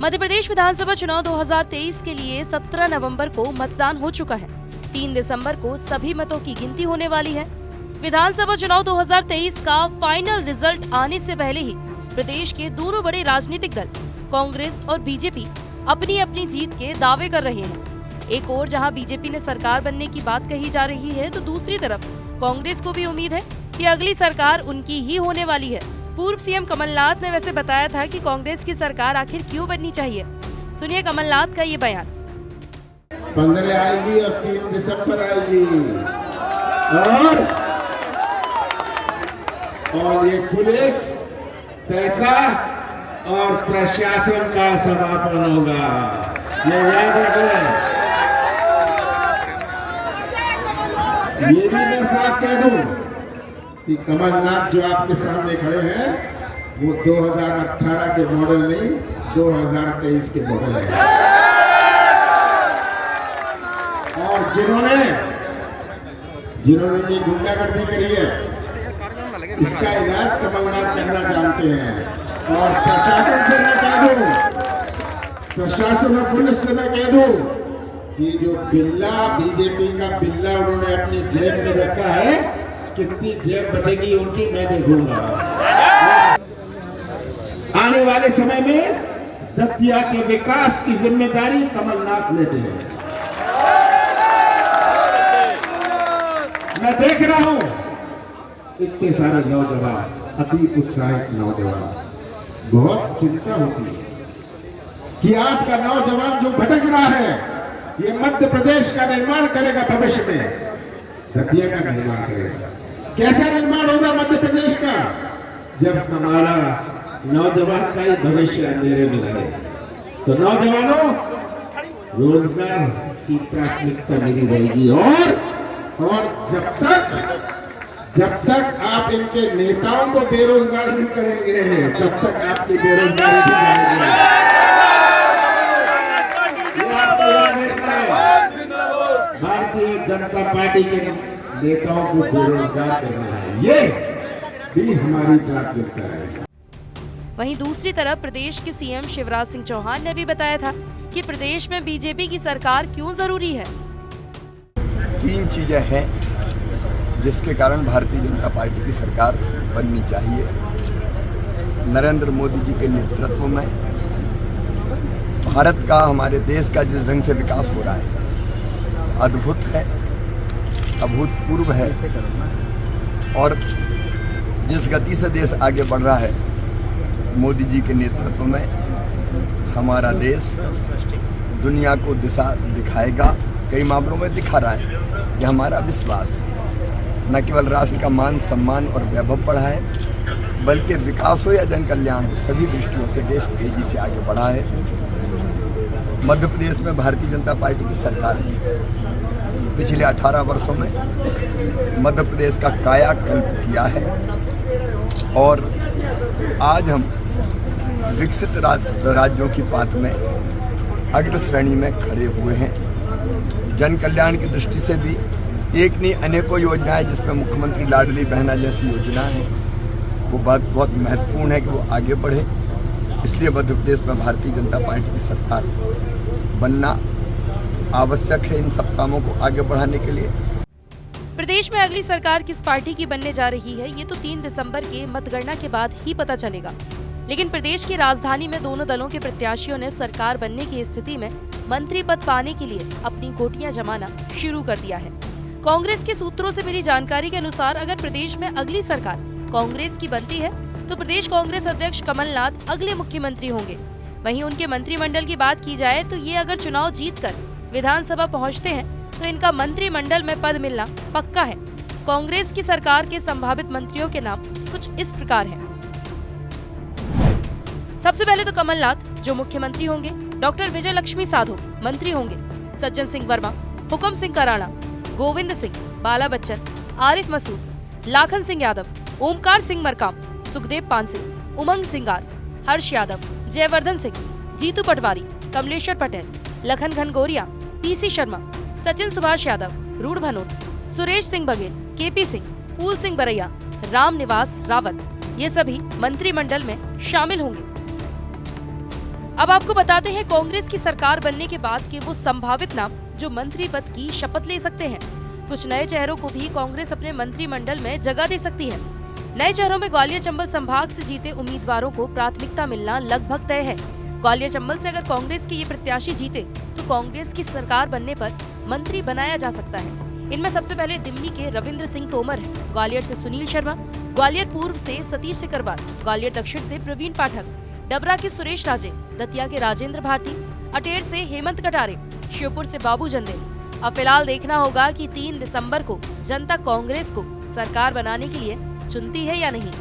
मध्य प्रदेश विधानसभा चुनाव 2023 के लिए 17 नवंबर को मतदान हो चुका है। 3 दिसंबर को सभी मतों की गिनती होने वाली है। विधानसभा चुनाव 2023 का फाइनल रिजल्ट आने से पहले ही प्रदेश के दोनों बड़े राजनीतिक दल कांग्रेस और बीजेपी अपनी अपनी जीत के दावे कर रहे हैं। एक ओर जहां बीजेपी ने सरकार बनने की बात कही जा रही है, तो दूसरी तरफ कांग्रेस को भी उम्मीद है कि अगली सरकार उनकी ही होने वाली है। पूर्व सीएम कमलनाथ ने वैसे बताया था कि कांग्रेस की सरकार आखिर क्यों बननी चाहिए। सुनिए कमलनाथ का ये बयान। 15 आएगी और 3 दिसंबर आएगी और ये पुलिस, पैसा और प्रशासन का समापन होगा, ये याद रखें। ये भी मैं साफ कह दूं कि कमलनाथ जो आपके सामने खड़े हैं वो 2018 के मॉडल नहीं, 2023 के मॉडल है। और जिन्होंने ये गुंडागर्दी करी है, इसका इलाज कमलनाथ करना जानते हैं। और प्रशासन से मैं कह दूं, प्रशासन और पुलिस से मैं कह दूं कि जो बिल्ला, बीजेपी का बिल्ला उन्होंने अपनी जेब में रखा है, कितनी जेब बचेगी उनकी मैं देखूंगा। आने वाले समय में दतिया के विकास की जिम्मेदारी कमलनाथ लेते हैं। मैं देख रहा हूं इतने सारे नौजवान, अति उत्साहित नौजवान, बहुत चिंता होती है कि आज का नौजवान जो भटक रहा है, ये मध्य प्रदेश का निर्माण करेगा, भविष्य में दतिया का निर्माण करेगा। कैसा निर्माण होगा मध्य प्रदेश का? जब हमारा नौजवान का ही भविष्य अंधेरे में रहे। तो नौजवानों, रोजगार की प्राथमिकता मेरी रहेगी। और जब तक आप इनके नेताओं को बेरोजगार नहीं करेंगे, तब तक आपकी बेरोजगारी भी जाएगी। ये आपको याद रखना है। भारतीय जनता पार्टी के नेताओं को बेरोजगार करना है, ये भी हमारी प्राथमिकता है। वहीं दूसरी तरफ प्रदेश के सीएम शिवराज सिंह चौहान ने भी बताया था कि प्रदेश में बीजेपी की सरकार क्यों जरूरी है। 3 चीजें हैं जिसके कारण भारतीय जनता पार्टी की सरकार बननी चाहिए। नरेंद्र मोदी जी के नेतृत्व में भारत का, हमारे देश का जिस ढंग से विकास हो रहा है, अद्भुत है, अभूतपूर्व है। और जिस गति से देश आगे बढ़ रहा है, मोदी जी के नेतृत्व में हमारा देश दुनिया को दिशा दिखाएगा। कई मामलों में दिखा रहा है, ये हमारा विश्वास है। न केवल राष्ट्र का मान, सम्मान और वैभव बढ़ा है, बल्कि विकास हो या जन कल्याण हो, सभी दृष्टियों से देश तेजी से आगे बढ़ा है। मध्य प्रदेश में भारतीय जनता पार्टी की सरकार ने पिछले 18 वर्षों में मध्य प्रदेश का कायाकल्प किया है और आज हम विकसित राज्यों की बात में अग्र श्रेणी में खड़े हुए हैं। जन कल्याण की दृष्टि से भी एक नहीं अनेकों योजनाएं, जिसमें मुख्यमंत्री लाडली बहना जैसी योजना है, वो बात बहुत महत्वपूर्ण है कि वो आगे बढ़े। इसलिए मध्य प्रदेश में भारतीय जनता पार्टी की सरकार बनना आवश्यक है इन सब कामों को आगे बढ़ाने के लिए। प्रदेश में अगली सरकार किस पार्टी की बनने जा रही है, ये तो 3 दिसंबर के मतगणना के बाद ही पता चलेगा। लेकिन प्रदेश की राजधानी में दोनों दलों के प्रत्याशियों ने सरकार बनने की स्थिति में मंत्री पद पाने के लिए अपनी गोटियां जमाना शुरू कर दिया है। कांग्रेस के सूत्रों से मिली जानकारी के अनुसार अगर प्रदेश में अगली सरकार कांग्रेस की बनती है, तो प्रदेश कांग्रेस अध्यक्ष कमलनाथ अगले मुख्यमंत्री होंगे। वहीं उनके मंत्रिमंडल की बात की जाए तो ये अगर चुनाव जीतकर विधानसभा पहुंचते हैं, तो इनका मंत्रिमंडल में पद मिलना पक्का है। कांग्रेस की सरकार के संभावित मंत्रियों के नाम कुछ इस प्रकार हैं। सबसे पहले तो कमलनाथ जो मुख्यमंत्री होंगे, डॉक्टर विजय लक्ष्मी साधो मंत्री होंगे, सज्जन सिंह वर्मा, हुकुम सिंह कराड़ा, गोविंद सिंह, बाला बच्चन, आरिफ मसूद, लाखन सिंह यादव, ओमकार सिंह मरकाम, सुखदेव पांसे, उमंग सिंगार, हर्ष यादव, जयवर्धन सिंह, जीतू पटवारी, कमलेश्वर पटेल, लखन घनगोरिया, पीसी शर्मा, सचिन सुभाष यादव, रूढ़ भनोत, सुरेश सिंह बघेल, केपी सिंह, फूल सिंह बरैया, राम निवास रावत, ये सभी मंत्रिमंडल में शामिल होंगे। अब आपको बताते हैं कांग्रेस की सरकार बनने के बाद के वो संभावित नाम जो मंत्री पद की शपथ ले सकते हैं। कुछ नए चेहरों को भी कांग्रेस अपने मंत्रिमंडल में जगह दे सकती है। नए चेहरों में ग्वालियर चंबल संभाग से जीते उम्मीदवारों को प्राथमिकता मिलना लगभग तय है। ग्वालियर चंबल से अगर कांग्रेस के ये प्रत्याशी जीते तो कांग्रेस की सरकार बनने पर मंत्री बनाया जा सकता है। इनमें सबसे पहले दिमनी के रविंद्र सिंह तोमर है, ग्वालियर से सुनील शर्मा, ग्वालियर पूर्व से सतीश सिकरवार, ग्वालियर दक्षिण से प्रवीण पाठक, डबरा के सुरेश राजे, दतिया के राजेंद्र भारती, अटेर से हेमंत कटारे, श्योपुर से बाबू जंदेल। अब फिलहाल देखना होगा कि 3 दिसंबर को जनता कांग्रेस को सरकार बनाने के लिए चुनती है या नहीं।